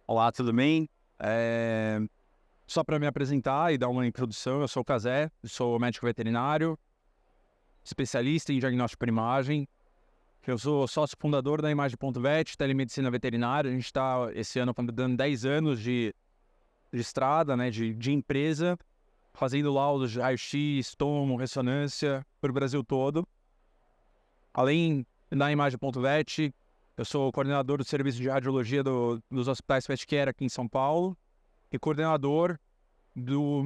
Olá, tudo bem? Só para me apresentar e dar uma introdução, eu sou o Cazé, sou médico veterinário, especialista em diagnóstico por imagem. Eu sou sócio fundador da Imagem.vet, telemedicina veterinária. A gente está esse ano completando 10 anos de estrada, né, de empresa, fazendo laudos de raio-x, tomo, ressonância para o Brasil todo. Além da Imagem.vet, eu sou coordenador do serviço de radiologia dos hospitais PetCare aqui em São Paulo e coordenador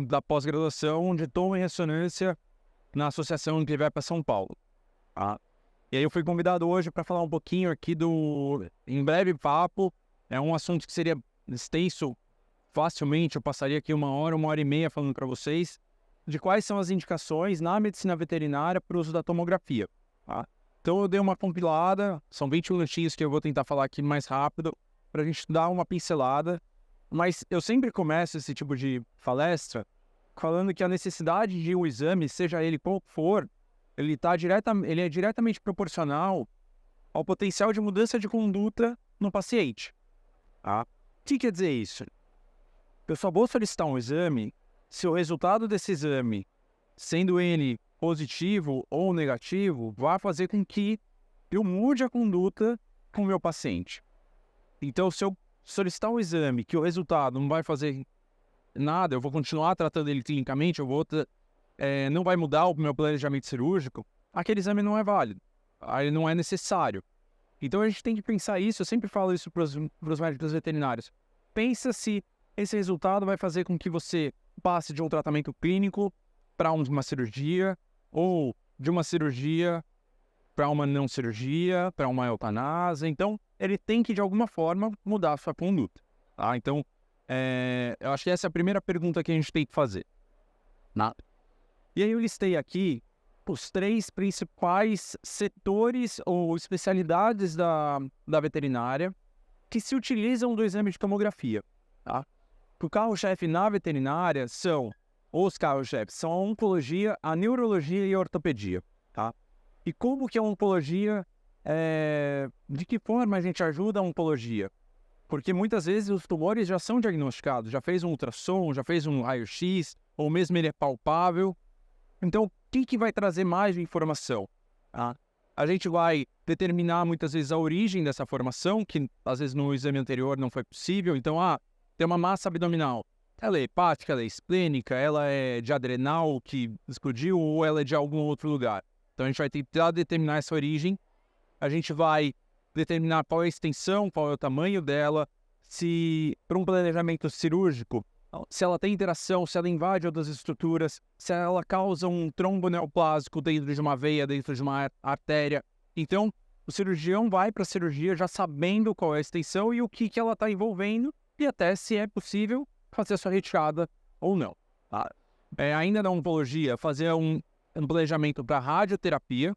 da pós-graduação de tom e ressonância na Associação Antivepa São Paulo. Tá? E aí eu fui convidado hoje para falar um pouquinho aqui em breve papo. É um assunto que seria extenso, facilmente eu passaria aqui uma hora e meia falando para vocês de quais são as indicações na medicina veterinária para o uso da tomografia. Tá? Então eu dei uma compilada, são 20 minutinhos que eu vou tentar falar aqui mais rápido para a gente dar uma pincelada. Mas eu sempre começo esse tipo de palestra falando que a necessidade de um exame, seja ele qual for, ele é diretamente proporcional ao potencial de mudança de conduta no paciente. Tá? O que quer dizer isso? Eu só vou solicitar um exame se o resultado desse exame, sendo ele positivo ou negativo, vai fazer com que eu mude a conduta com o meu paciente. Então, se eu solicitar um exame que o resultado não vai fazer nada, eu vou continuar tratando ele clinicamente, não vai mudar o meu planejamento cirúrgico, aquele exame não é válido, ele não é necessário. Então a gente tem que pensar isso, eu sempre falo isso para os médicos veterinários. Pensa se esse resultado vai fazer com que você passe de um tratamento clínico para uma cirurgia, ou de uma cirurgia para uma não cirurgia, para uma eutanásia. Então, ele tem que, de alguma forma, mudar a sua conduta. Tá? Então, eu acho que essa é a primeira pergunta que a gente tem que fazer. Tá? E aí eu listei aqui os 3 principais setores ou especialidades da veterinária que se utilizam do exame de tomografia. Tá? O carro-chefe na veterinária os carros-chefes são a oncologia, a neurologia e a ortopedia. Tá? E como que a oncologia, de que forma a gente ajuda a oncologia? Porque muitas vezes os tumores já são diagnosticados, já fez um ultrassom, já fez um raio-x, ou mesmo ele é palpável. Então, o que vai trazer mais de informação? Tá? A gente vai determinar muitas vezes a origem dessa formação, que às vezes no exame anterior não foi possível. Então, tem uma massa abdominal. Ela é hepática, ela é esplênica, ela é de adrenal que explodiu ou ela é de algum outro lugar. Então a gente vai tentar determinar essa origem, a gente vai determinar qual é a extensão, qual é o tamanho dela, se para um planejamento cirúrgico, se ela tem interação, se ela invade outras estruturas, se ela causa um trombo neoplásico dentro de uma veia, dentro de uma artéria. Então o cirurgião vai para a cirurgia já sabendo qual é a extensão e o que ela está envolvendo e até se é possível fazer a sua retirada ou não. Tá? Ainda na oncologia, fazer um planejamento para radioterapia.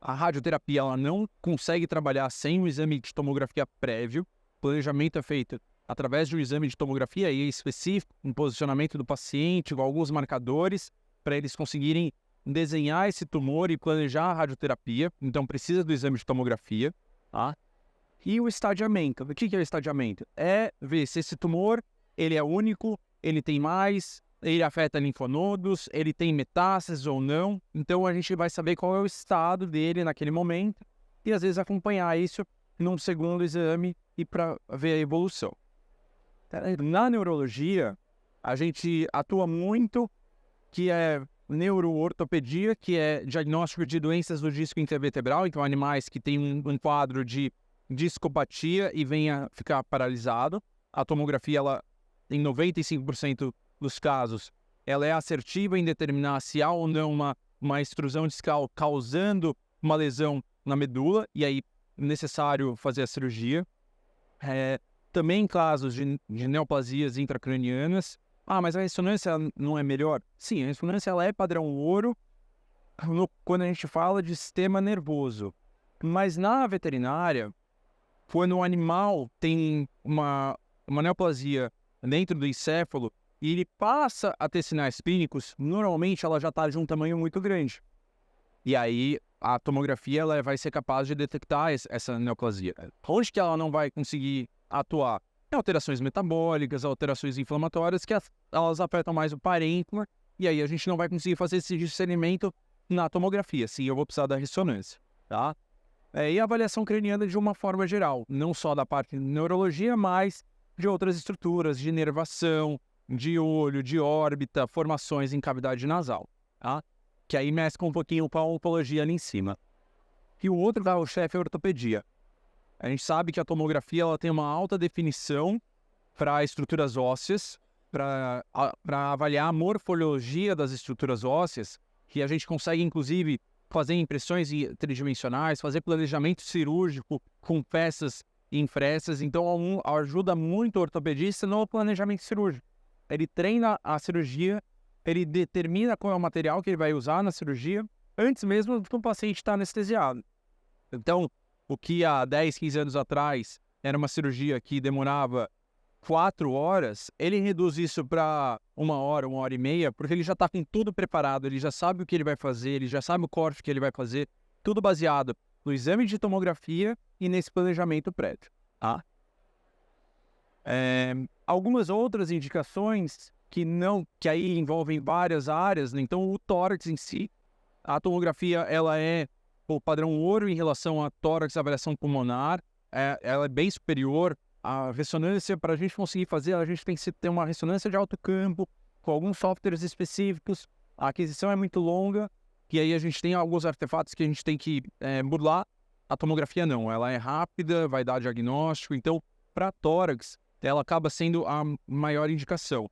A radioterapia ela não consegue trabalhar sem um exame de tomografia prévio. O planejamento é feito através de um exame de tomografia específico, um posicionamento do paciente, com alguns marcadores, para eles conseguirem desenhar esse tumor e planejar a radioterapia. Então precisa do exame de tomografia. Tá? E o estadiamento. O que é o estadiamento? É ver se esse tumor ele é único, ele tem mais, ele afeta linfonodos, ele tem metástases ou não. Então a gente vai saber qual é o estado dele naquele momento e às vezes acompanhar isso num segundo exame e para ver a evolução. Na neurologia, a gente atua muito, que é neuroortopedia, que é diagnóstico de doenças do disco intervertebral, então animais que têm um quadro de discopatia e venha ficar paralisado. A tomografia, ela, em 95% dos casos, ela é assertiva em determinar se há ou não uma extrusão discal causando uma lesão na medula, e aí é necessário fazer a cirurgia. Também em casos de neoplasias intracranianas. Mas a ressonância não é melhor? Sim, a ressonância ela é padrão ouro quando a gente fala de sistema nervoso. Mas na veterinária, quando o animal tem uma neoplasia dentro do encéfalo e ele passa a ter sinais clínicos, normalmente ela já está de um tamanho muito grande. E aí a tomografia ela vai ser capaz de detectar essa neoplasia. Onde que ela não vai conseguir atuar? alterações metabólicas, alterações inflamatórias, que elas afetam mais o parênquima, e aí a gente não vai conseguir fazer esse discernimento na tomografia. Sim, eu vou precisar da ressonância, tá? E a avaliação craniana de uma forma geral, não só da parte de neurologia, mas de outras estruturas, de inervação, de olho, de órbita, formações em cavidade nasal, tá? Que aí mescla um pouquinho com a oncologia ali em cima. E o outro carro-chefe é a ortopedia. A gente sabe que a tomografia ela tem uma alta definição para estruturas ósseas, para avaliar a morfologia das estruturas ósseas, que a gente consegue, inclusive, fazer impressões tridimensionais, fazer planejamento cirúrgico com peças impressas. Então, ajuda muito o ortopedista no planejamento cirúrgico. Ele treina a cirurgia, ele determina qual é o material que ele vai usar na cirurgia, antes mesmo do paciente estar anestesiado. Então, o que há 10, 15 anos atrás era uma cirurgia que demorava 4 horas, ele reduz isso para 1 hora e meia, porque ele já está com tudo preparado, ele já sabe o que ele vai fazer, ele já sabe o corte que ele vai fazer, tudo baseado no exame de tomografia e nesse planejamento prévio, tá? Algumas outras indicações que aí envolvem várias áreas, né? Então o tórax em si, a tomografia ela é o padrão ouro em relação a tórax, avaliação pulmonar, ela é bem superior. A ressonância, para a gente conseguir fazer, a gente tem que ter uma ressonância de alto campo, com alguns softwares específicos. A aquisição é muito longa, e aí a gente tem alguns artefatos que a gente tem que burlar. A tomografia não, ela é rápida, vai dar diagnóstico. Então, para tórax, ela acaba sendo a maior indicação.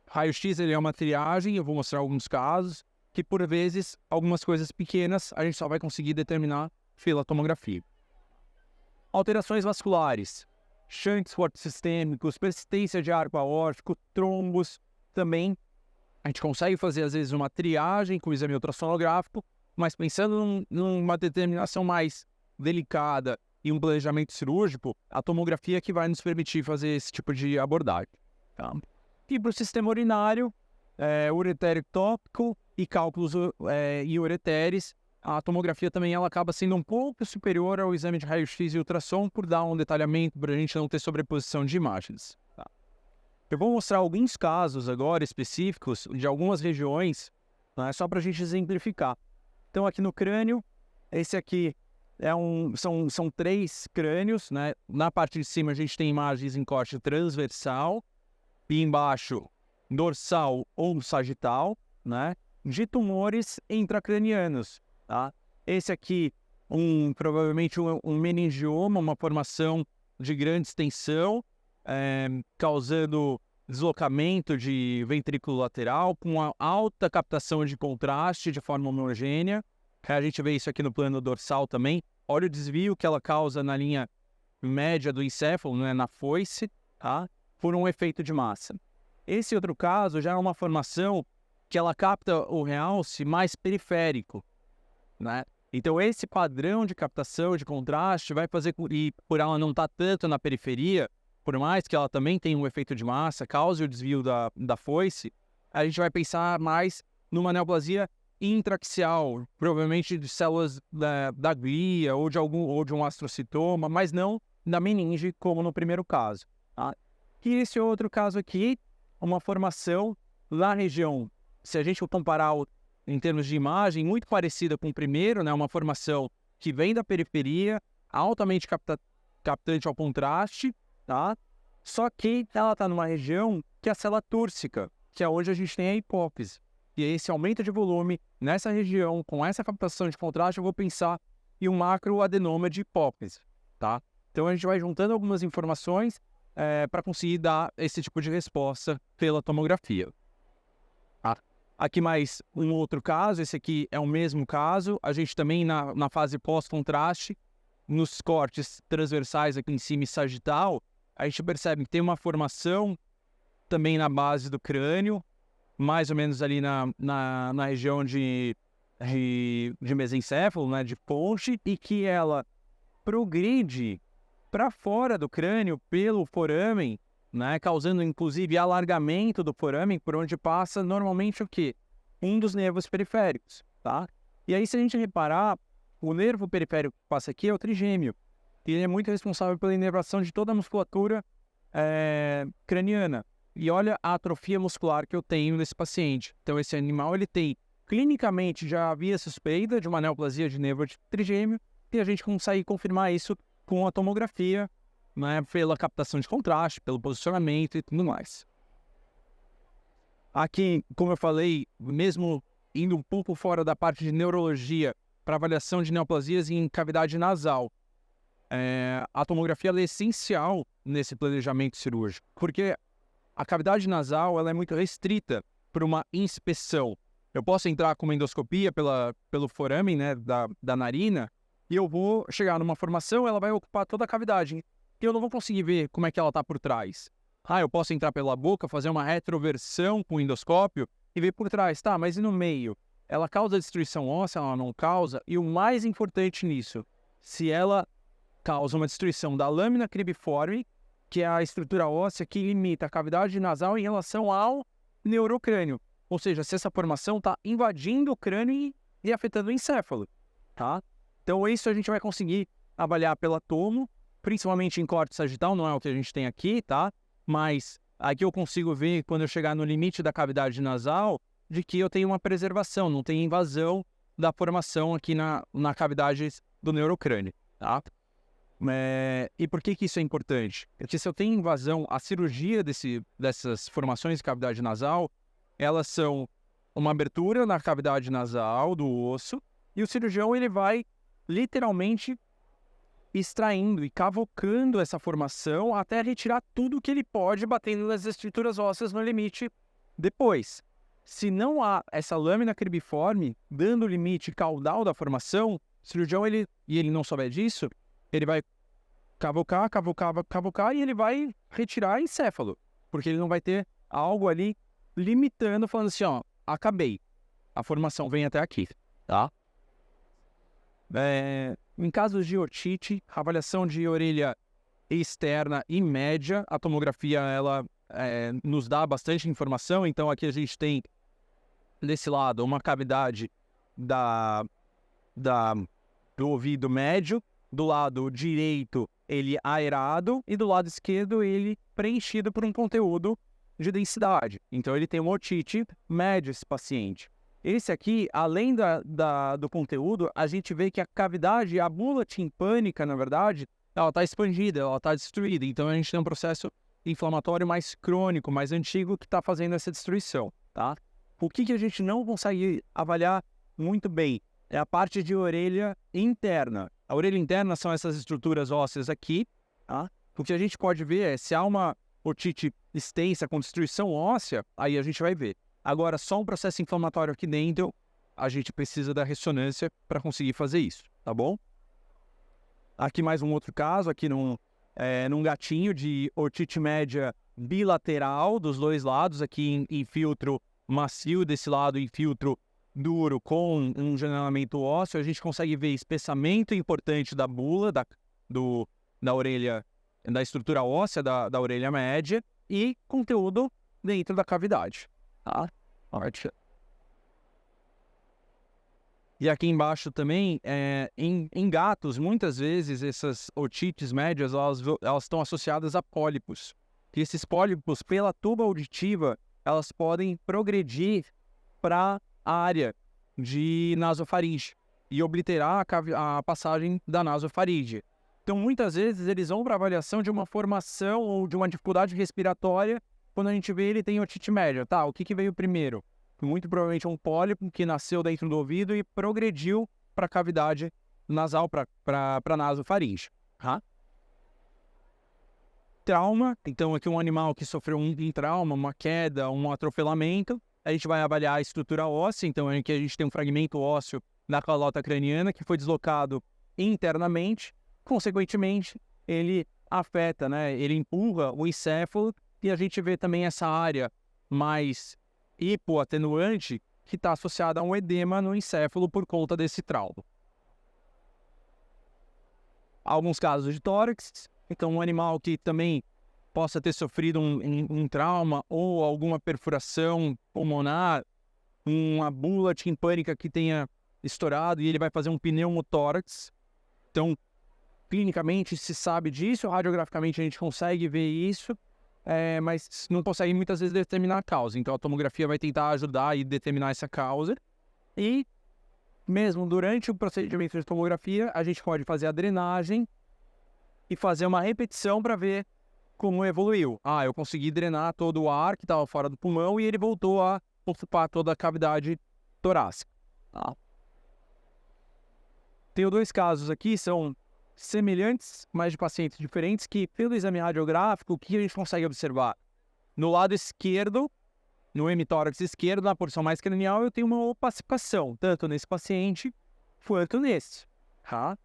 Raio-X ele é uma triagem, eu vou mostrar alguns casos, que por vezes, algumas coisas pequenas, a gente só vai conseguir determinar pela tomografia. Alterações vasculares. Shunts sistêmicos, persistência de arco aórtico, trombos, também a gente consegue fazer às vezes uma triagem com o exame ultrassonográfico, mas pensando numa determinação mais delicada e um planejamento cirúrgico, a tomografia que vai nos permitir fazer esse tipo de abordagem, tá? E para o sistema urinário, uretério tópico e cálculos e ureteres, a tomografia também ela acaba sendo um pouco superior ao exame de raio-x e ultrassom por dar um detalhamento para a gente não ter sobreposição de imagens. Tá? Eu vou mostrar alguns casos agora específicos de algumas regiões, né, só para a gente exemplificar. Então aqui no crânio, esse aqui são 3 crânios, né? Na parte de cima a gente tem imagens em corte transversal e embaixo dorsal ou sagital, né? De tumores intracranianos. Tá? Esse aqui, provavelmente um meningioma, uma formação de grande extensão, causando deslocamento de ventrículo lateral, com uma alta captação de contraste de forma homogênea. A gente vê isso aqui no plano dorsal também. Olha o desvio que ela causa na linha média do encéfalo, né, na foice, tá? Por um efeito de massa. Esse outro caso já é uma formação que ela capta o realce mais periférico, né? Então esse padrão de captação de contraste vai fazer, e por ela não estar tanto na periferia, por mais que ela também tenha um efeito de massa, cause o desvio da foice, a gente vai pensar mais numa neoplasia intraaxial, provavelmente de células da glia ou de um astrocitoma, mas não da meninge, como no primeiro caso, tá? E esse outro caso aqui, uma formação na região, se a gente for comparar em termos de imagem, muito parecida com o primeiro, né? Uma formação que vem da periferia, altamente captante ao contraste, tá? Só que ela está numa região que é a célula túrcica, que é onde a gente tem a hipófise. E esse aumento de volume nessa região, com essa captação de contraste, eu vou pensar em um macroadenoma de hipófise, tá? Então a gente vai juntando algumas informações para conseguir dar esse tipo de resposta pela tomografia. Aqui mais um outro caso, esse aqui é o mesmo caso. A gente também na fase pós-contraste, nos cortes transversais aqui em cima e sagital, a gente percebe que tem uma formação também na base do crânio, mais ou menos ali na região de mesencéfalo, né, de ponte, e que ela progride para fora do crânio pelo foramen, né, causando inclusive alargamento do foramen, por onde passa normalmente o quê? Um dos nervos periféricos, tá? E aí, se a gente reparar, o nervo periférico que passa aqui é o trigêmeo. Ele é muito responsável pela inervação de toda a musculatura craniana. E olha a atrofia muscular que eu tenho nesse paciente. Então, esse animal, ele tem, clinicamente, já havia suspeita de uma neoplasia de nervo trigêmeo, e a gente consegue confirmar isso com a tomografia, né, pela captação de contraste, pelo posicionamento e tudo mais. Aqui, como eu falei, mesmo indo um pouco fora da parte de neurologia para avaliação de neoplasias em cavidade nasal, a tomografia ela é essencial nesse planejamento cirúrgico, porque a cavidade nasal ela é muito restrita por uma inspeção. Eu posso entrar com uma endoscopia pelo forame, né, da narina, e eu vou chegar numa formação, ela vai ocupar toda a cavidade, e eu não vou conseguir ver como é que ela está por trás. Eu posso entrar pela boca, fazer uma retroversão com o endoscópio e ver por trás. Tá, mas e no meio? Ela causa destruição óssea, ela não causa? E o mais importante nisso, se ela causa uma destruição da lâmina cribiforme, que é a estrutura óssea que limita a cavidade nasal em relação ao neurocrânio. Ou seja, se essa formação está invadindo o crânio e afetando o encéfalo, tá? Então isso a gente vai conseguir avaliar pela tomo, principalmente em corte sagital, não é o que a gente tem aqui, tá? Mas aqui eu consigo ver, quando eu chegar no limite da cavidade nasal, de que eu tenho uma preservação, não tem invasão da formação aqui na cavidade do neurocrânio, tá? E por que isso é importante? Porque se eu tenho invasão, a cirurgia dessas formações de cavidade nasal, elas são uma abertura na cavidade nasal do osso, e o cirurgião ele vai literalmente extraindo e cavocando essa formação até retirar tudo que ele pode, batendo nas estruturas ósseas no limite depois. Se não há essa lâmina cribiforme dando o limite caudal da formação, o cirurgião e ele não souber disso, ele vai cavocar e ele vai retirar encéfalo, porque ele não vai ter algo ali limitando, falando assim, ó, acabei, a formação vem até aqui, tá? Em casos de otite, avaliação de orelha externa e média, a tomografia ela nos dá bastante informação. Então aqui a gente tem desse lado uma cavidade do ouvido médio, do lado direito ele aerado e do lado esquerdo ele preenchido por um conteúdo de densidade. Então ele tem uma otite média esse paciente. Esse aqui, além do conteúdo, a gente vê que a cavidade, a bula timpânica, na verdade, ela está expandida, ela está destruída. Então a gente tem um processo inflamatório mais crônico, mais antigo, que está fazendo essa destruição, tá? O que a gente não consegue avaliar muito bem é a parte de orelha interna. A orelha interna são essas estruturas ósseas aqui, tá? O que a gente pode ver é se há uma otite extensa com destruição óssea, aí a gente vai ver. Agora, só um processo inflamatório aqui dentro, a gente precisa da ressonância para conseguir fazer isso, tá bom? Aqui mais um outro caso, aqui num gatinho de otite média bilateral dos dois lados, aqui em filtro macio, desse lado em filtro duro com um janelamento ósseo, a gente consegue ver espessamento importante da bula, da orelha, da estrutura óssea da orelha média e conteúdo dentro da cavidade. Tá? E aqui embaixo também, em gatos, muitas vezes essas otites médias, elas estão associadas a pólipos. E esses pólipos, pela tuba auditiva, elas podem progredir para a área de nasofaringe e obliterar a passagem da nasofaringe. Então, muitas vezes, eles vão para avaliação de uma formação ou de uma dificuldade respiratória. Quando a gente vê, ele tem otite média. Tá, o que veio primeiro? Muito provavelmente um pólipo que nasceu dentro do ouvido e progrediu para a cavidade nasal, para a nasofaringe. Tá? Trauma, então aqui um animal que sofreu um trauma, uma queda, um atropelamento. A gente vai avaliar a estrutura óssea, então aqui a gente tem um fragmento ósseo da calota craniana que foi deslocado internamente. Consequentemente, ele afeta, né? Ele empurra o encéfalo e a gente vê também essa área mais hipoatenuante que está associada a um edema no encéfalo por conta desse trauma. Alguns casos de tórax, então um animal que também possa ter sofrido um trauma ou alguma perfuração pulmonar, uma bula timpânica que tenha estourado e ele vai fazer um pneumotórax. Então, clinicamente se sabe disso, radiograficamente a gente consegue ver isso, mas não consegue muitas vezes determinar a causa. Então a tomografia vai tentar ajudar e determinar essa causa. E mesmo durante o procedimento de tomografia, a gente pode fazer a drenagem e fazer uma repetição para ver como evoluiu. Eu consegui drenar todo o ar que estava fora do pulmão e ele voltou a ocupar toda a cavidade torácica. Tá? Tenho 2 casos aqui, são semelhantes, mas de pacientes diferentes, que pelo exame radiográfico, o que a gente consegue observar? No lado esquerdo, no hemitórax esquerdo, na porção mais cranial, eu tenho uma opacificação, tanto nesse paciente quanto nesse. Tá?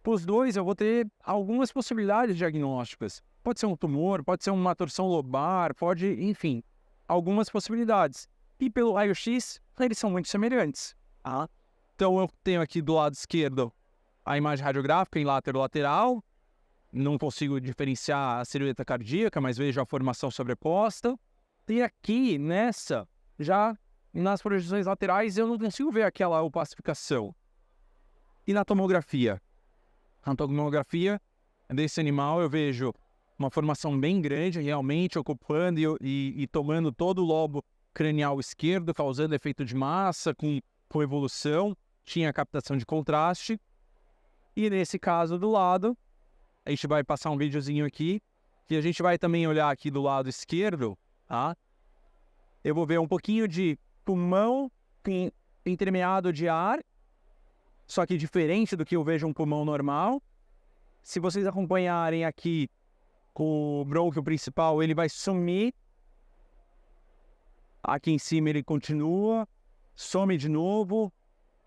Para os dois, eu vou ter algumas possibilidades diagnósticas. Pode ser um tumor, pode ser uma torção lobar, enfim, algumas possibilidades. E pelo raio-x, eles são muito semelhantes. Tá? Então, eu tenho aqui do lado esquerdo a imagem radiográfica em lateral, não consigo diferenciar a silhueta cardíaca, mas vejo a formação sobreposta. E aqui, já nas projeções laterais, eu não consigo ver aquela opacificação. E na tomografia? Na tomografia desse animal, eu vejo uma formação bem grande, realmente ocupando e tomando todo o lobo cranial esquerdo, causando efeito de massa, com evolução. Tinha captação de contraste. E nesse caso do lado, a gente vai passar um videozinho aqui, que a gente vai também olhar aqui do lado esquerdo, tá? Eu vou ver um pouquinho de pulmão entremeado de ar, só que diferente do que eu vejo um pulmão normal. Se vocês acompanharem aqui com o brônquio principal, ele vai sumir. Aqui em cima ele continua, some de novo.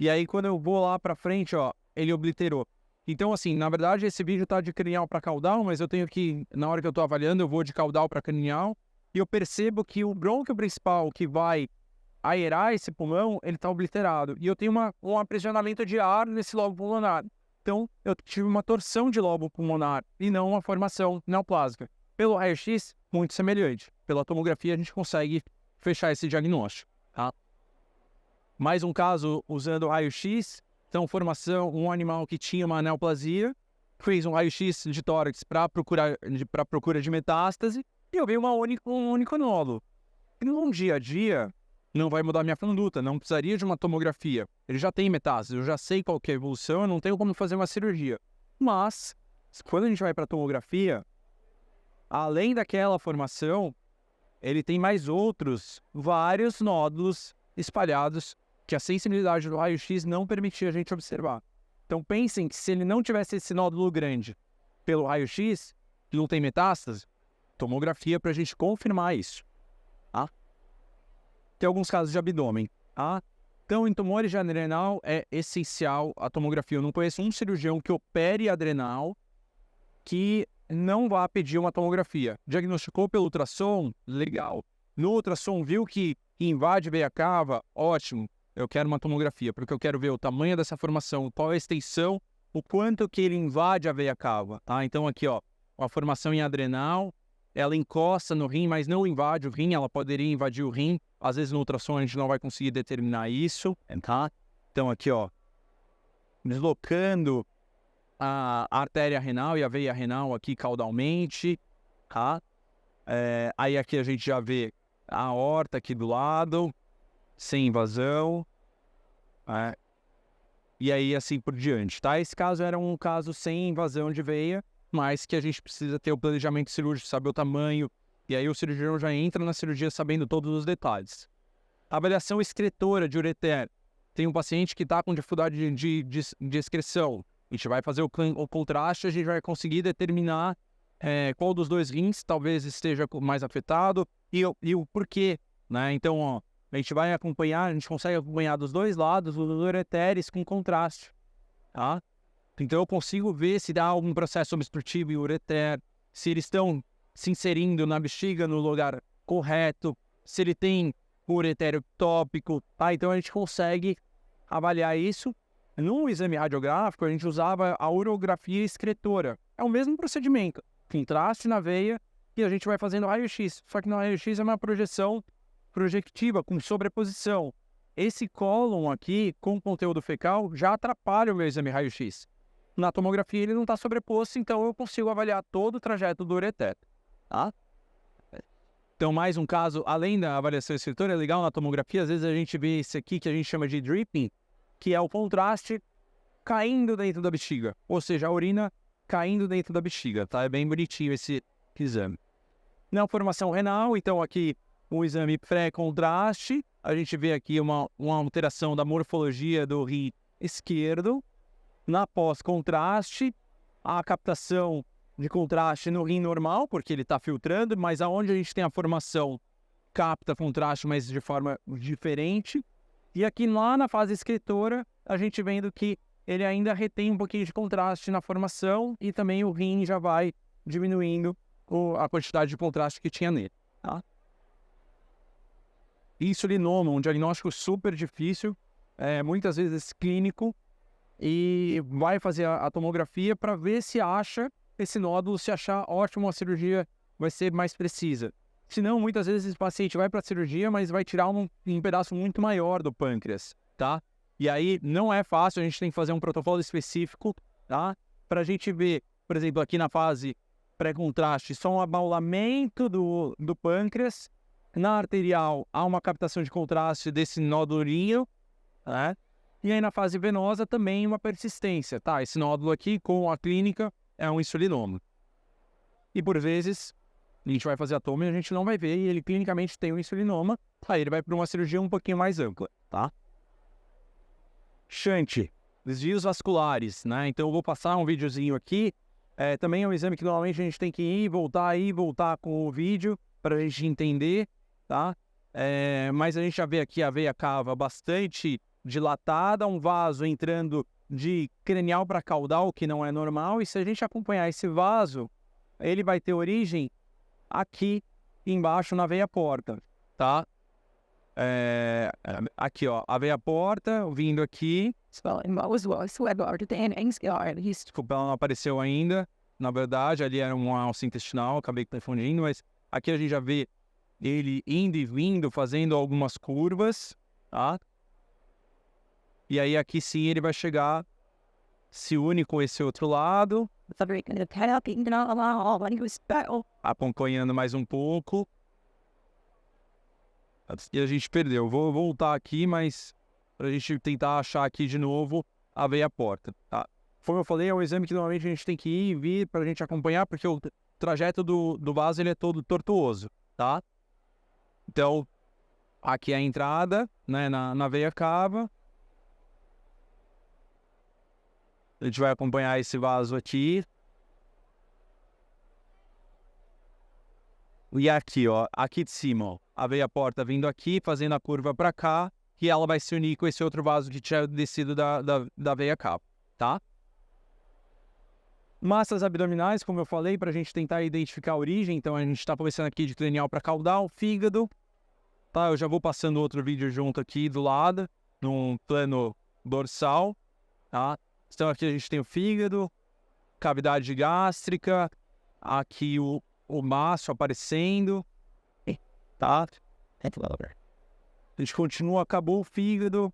E aí quando eu vou lá pra frente, ele obliterou. Então, assim, na verdade, esse vídeo tá de cranial para caudal, mas eu tenho que, na hora que eu tô avaliando, eu vou de caudal para cranial, e eu percebo que o brônquio principal que vai aerar esse pulmão, ele tá obliterado. E eu tenho um aprisionamento de ar nesse lobo pulmonar. Então, eu tive uma torção de lobo pulmonar, e não uma formação neoplásica. Pelo raio-x, muito semelhante. Pela tomografia, a gente consegue fechar esse diagnóstico, tá? Mais um caso usando o raio-x. Então, um animal que tinha uma neoplasia, fez um raio-x de tórax para procura de metástase, e eu vi um único nódulo. E no dia a dia, não vai mudar minha conduta, não precisaria de uma tomografia. Ele já tem metástase, eu já sei qual que é a evolução, eu não tenho como fazer uma cirurgia. Mas, quando a gente vai para a tomografia, além daquela formação, ele tem mais vários nódulos espalhados, que a sensibilidade do raio-x não permitia a gente observar. Então pensem que se ele não tivesse esse nódulo grande pelo raio-x, que não tem metástase, tomografia para a gente confirmar isso. Tá? Tem alguns casos de abdômen. Tá? Então em tumores de adrenal é essencial a tomografia. Eu não conheço um cirurgião que opere adrenal que não vá pedir uma tomografia. Diagnosticou pelo ultrassom? Legal. No ultrassom viu que invade veia cava? Ótimo. Eu quero uma tomografia, porque eu quero ver o tamanho dessa formação, qual é a extensão, o quanto que ele invade a veia cava, tá? Então aqui, a formação em adrenal, ela encosta no rim, mas não invade o rim, ela poderia invadir o rim. Às vezes no ultrassom a gente não vai conseguir determinar isso, tá? Então aqui, deslocando a artéria renal e a veia renal aqui caudalmente, tá? Aí aqui a gente já vê a aorta aqui do lado, sem invasão, e aí assim por diante, tá? Esse caso era um caso sem invasão de veia, mas que a gente precisa ter o planejamento cirúrgico, saber o tamanho, e aí o cirurgião já entra na cirurgia sabendo todos os detalhes. Avaliação excretora de ureter. Tem um paciente que está com dificuldade de excreção. A gente vai fazer o contraste, a gente vai conseguir determinar qual dos dois rins talvez esteja mais afetado e o porquê, né? Então, a gente vai acompanhar, a gente consegue acompanhar dos dois lados os ureteres com contraste, tá? Então eu consigo ver se dá algum processo obstrutivo em ureter, se eles estão se inserindo na bexiga no lugar correto, se ele tem ureter ectópico, tá? Então a gente consegue avaliar isso. No exame radiográfico, a gente usava a urografia excretora. É o mesmo procedimento, contraste na veia e a gente vai fazendo raio-x. Só que no raio-x é uma projeção projetiva, com sobreposição. Esse cólon aqui, com conteúdo fecal, já atrapalha o meu exame raio-x. Na tomografia ele não está sobreposto, então eu consigo avaliar todo o trajeto do ureter. Tá? Então, mais um caso, além da avaliação escritora, é legal na tomografia, às vezes a gente vê esse aqui que a gente chama de dripping, que é o contraste caindo dentro da bexiga, ou seja, a urina caindo dentro da bexiga, tá? É bem bonitinho esse exame. Na formação renal, então aqui um exame pré-contraste, a gente vê aqui uma alteração da morfologia do rim esquerdo. Na pós-contraste, a captação de contraste no rim normal, porque ele está filtrando, mas aonde a gente tem a formação, capta contraste, mas de forma diferente. E aqui lá na fase escritora, a gente vendo que ele ainda retém um pouquinho de contraste na formação e também o rim já vai diminuindo a quantidade de contraste que tinha nele. Tá? Insulinoma, um diagnóstico super difícil, muitas vezes clínico, e vai fazer a tomografia para ver se acha esse nódulo. Se achar, ótimo, a cirurgia vai ser mais precisa. Se não, muitas vezes o paciente vai para a cirurgia, mas vai tirar um pedaço muito maior do pâncreas, tá? E aí não é fácil, a gente tem que fazer um protocolo específico, tá? Para a gente ver, por exemplo, aqui na fase pré-contraste, só um abaulamento do pâncreas. Na arterial, há uma captação de contraste desse nódulinho, né? E aí na fase venosa também uma persistência, tá? Esse nódulo aqui, com a clínica, é um insulinoma. E por vezes, a gente vai fazer a toma e a gente não vai ver, e ele clinicamente tem um insulinoma, aí ele vai para uma cirurgia um pouquinho mais ampla, tá? Shunt, desvios vasculares, né? Então eu vou passar um videozinho aqui. Também é um exame que normalmente a gente tem que ir e voltar com o vídeo para a gente entender, tá? Mas a gente já vê aqui a veia cava bastante dilatada, um vaso entrando de cranial para caudal, que não é normal, e se a gente acompanhar esse vaso, ele vai ter origem aqui embaixo na veia porta, tá? Aqui, ó, a veia porta, vindo aqui. Desculpa, ela não apareceu ainda. Na verdade, ali era uma alça intestinal, acabei confundindo, mas aqui a gente já vê ele indo e vindo, fazendo algumas curvas, tá? E aí aqui sim ele vai chegar, se une com esse outro lado, acompanhando mais um pouco. E a gente perdeu. Vou voltar aqui, mas para a gente tentar achar aqui de novo a veia porta, tá? Como eu falei, é um exame que normalmente a gente tem que ir e vir para a gente acompanhar, porque o trajeto do vaso ele é todo tortuoso, tá? Então, aqui é a entrada, né, na veia cava. A gente vai acompanhar esse vaso aqui. E aqui, ó, aqui de cima, ó, a veia porta vindo aqui, fazendo a curva para cá, e ela vai se unir com esse outro vaso que tinha descido da veia cava, tá? Massas abdominais, como eu falei, para a gente tentar identificar a origem. Então a gente está começando aqui de cranial para caudal, fígado, tá? Eu já vou passando outro vídeo junto aqui do lado, num plano dorsal, tá? Então aqui a gente tem o fígado, cavidade gástrica, aqui o maço aparecendo, tá? A gente continua, acabou o fígado,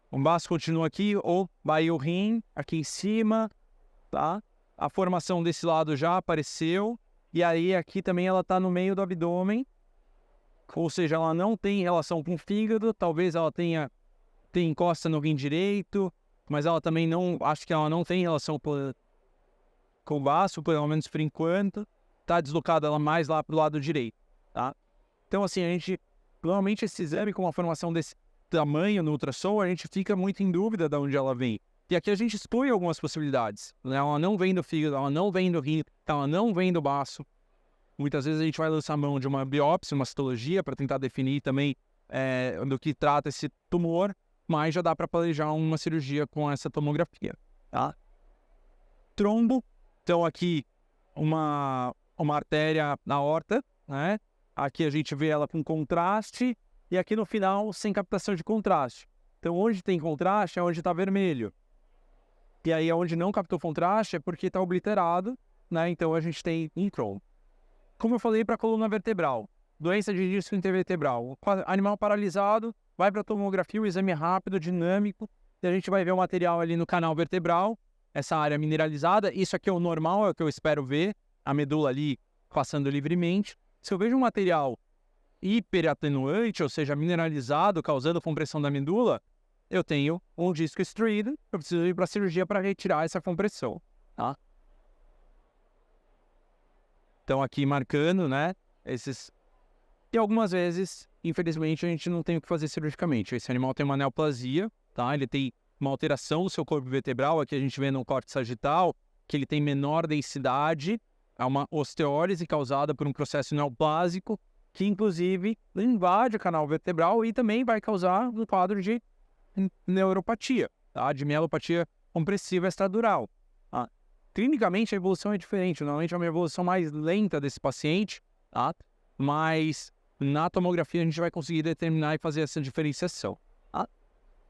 o maço continua aqui, ou vai o rim aqui em cima, tá? A formação desse lado já apareceu, e aí aqui também ela tá no meio do abdômen, ou seja, ela não tem relação com o fígado, talvez ela tenha encosta no rim direito, mas ela também não, acho que ela não tem relação com o baço, pelo menos por enquanto. Tá deslocada ela mais lá pro lado direito, tá? Então assim, a gente, normalmente esse exame com uma formação desse tamanho no ultrassom, a gente fica muito em dúvida de onde ela vem. E aqui a gente exclui algumas possibilidades, né? Ela não vem do fígado, ela não vem do rim, ela não vem do baço. Muitas vezes a gente vai lançar mão de uma biópsia, uma citologia, para tentar definir também do que trata esse tumor, mas já dá para planejar uma cirurgia com essa tomografia, tá? Trombo, então aqui uma artéria na aorta, né? Aqui a gente vê ela com contraste e aqui no final sem captação de contraste. Então onde tem contraste é onde está vermelho. E aí onde não captou contraste é porque está obliterado, né? Então a gente tem um trombo. Como eu falei para a coluna vertebral, doença de disco intervertebral, o animal paralisado, vai para a tomografia, o exame é rápido, dinâmico, e a gente vai ver o material ali no canal vertebral, essa área mineralizada. Isso aqui é o normal, é o que eu espero ver, a medula ali passando livremente. Se eu vejo um material hiperatenuante, ou seja, mineralizado, causando compressão da medula, eu tenho um disco extruído, eu preciso ir para a cirurgia para retirar essa compressão, tá? Então aqui marcando, né, esses... E algumas vezes, infelizmente, a gente não tem o que fazer cirurgicamente. Esse animal tem uma neoplasia, tá? Ele tem uma alteração do seu corpo vertebral, aqui a gente vê no corte sagital, que ele tem menor densidade, é uma osteólise causada por um processo neoplásico, que inclusive invade o canal vertebral e também vai causar um quadro de neuropatia, tá? De mielopatia compressiva extradural. Tá? Clinicamente a evolução é diferente, normalmente é uma evolução mais lenta desse paciente, tá? Mas na tomografia a gente vai conseguir determinar e fazer essa diferenciação. Tá?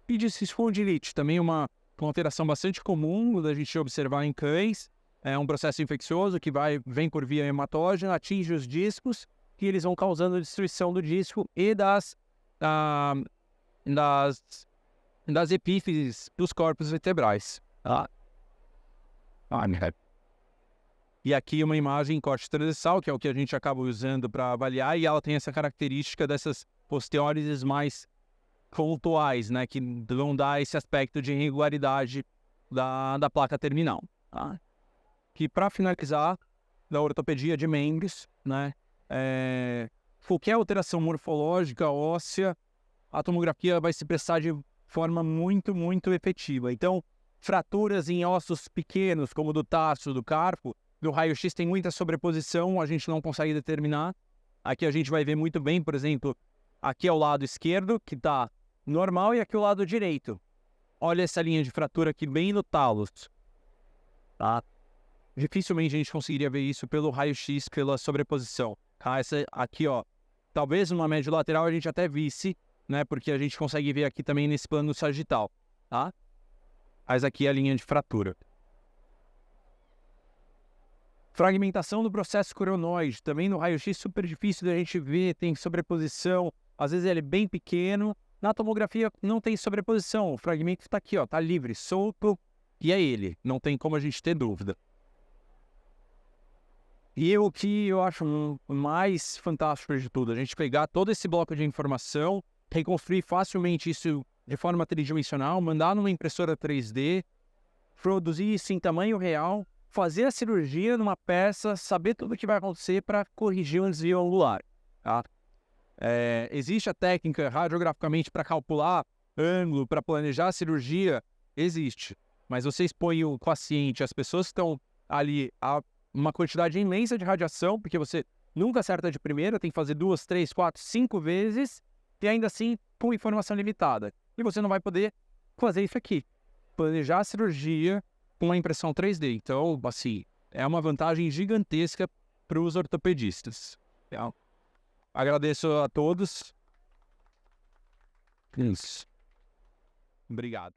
Epidispondilite, também uma alteração bastante comum da gente observar em cães, é um processo infeccioso que vem por via hematógena, atinge os discos, que eles vão causando destruição do disco e das epífises dos corpos vertebrais. Tá? E aqui uma imagem em corte transversal, que é o que a gente acaba usando para avaliar, e ela tem essa característica dessas osteólises mais pontuais, né, que vão dar esse aspecto de irregularidade da placa terminal. Tá? Que para finalizar, da ortopedia de membros, né, qualquer alteração morfológica óssea, a tomografia vai se prestar de forma muito, muito efetiva. Então, fraturas em ossos pequenos, como do tarso, do carpo, no raio-x tem muita sobreposição, a gente não consegue determinar. Aqui a gente vai ver muito bem, por exemplo, aqui é o lado esquerdo, que está normal, e aqui o lado direito. Olha essa linha de fratura aqui bem no talos. Tá? Dificilmente a gente conseguiria ver isso pelo raio-x, pela sobreposição. Tá? Essa aqui, ó, talvez numa média lateral a gente até visse, né, porque a gente consegue ver aqui também nesse plano sagital. Tá? Mas aqui é a linha de fratura. Fragmentação do processo coronoide, também no raio-x super difícil da gente ver, tem sobreposição, às vezes ele é bem pequeno, na tomografia não tem sobreposição, o fragmento está aqui, ó, está livre, solto, e é ele, não tem como a gente ter dúvida. E o que eu acho mais fantástico de tudo, a gente pegar todo esse bloco de informação, reconstruir facilmente isso de forma tridimensional, mandar numa impressora 3D, produzir isso em tamanho real, fazer a cirurgia numa peça, saber tudo o que vai acontecer para corrigir um desvio angular. Tá? Existe a técnica radiograficamente para calcular ângulo, para planejar a cirurgia? Existe. Mas você expõe o paciente, as pessoas que estão ali, a uma quantidade imensa de radiação, porque você nunca acerta de primeira, tem que fazer 2, 3, 4, 5 vezes, e ainda assim com informação limitada. E você não vai poder fazer isso aqui. Planejar a cirurgia com uma impressão 3D. Então, assim, é uma vantagem gigantesca para os ortopedistas. Então, agradeço a todos. Isso. Obrigado.